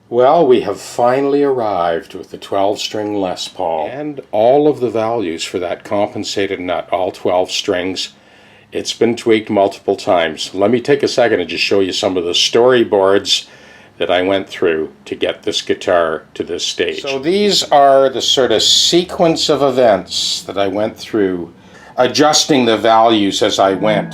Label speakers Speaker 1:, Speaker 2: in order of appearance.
Speaker 1: Well, we have finally arrived with the 12-string Les Paul and all of the values for that compensated nut, all 12 strings. It's been tweaked multiple times. Let me take a second and just show you some of the storyboards that I went through to get this guitar to this stage. So these are the sort of sequence of events that I went through, adjusting the values as I went.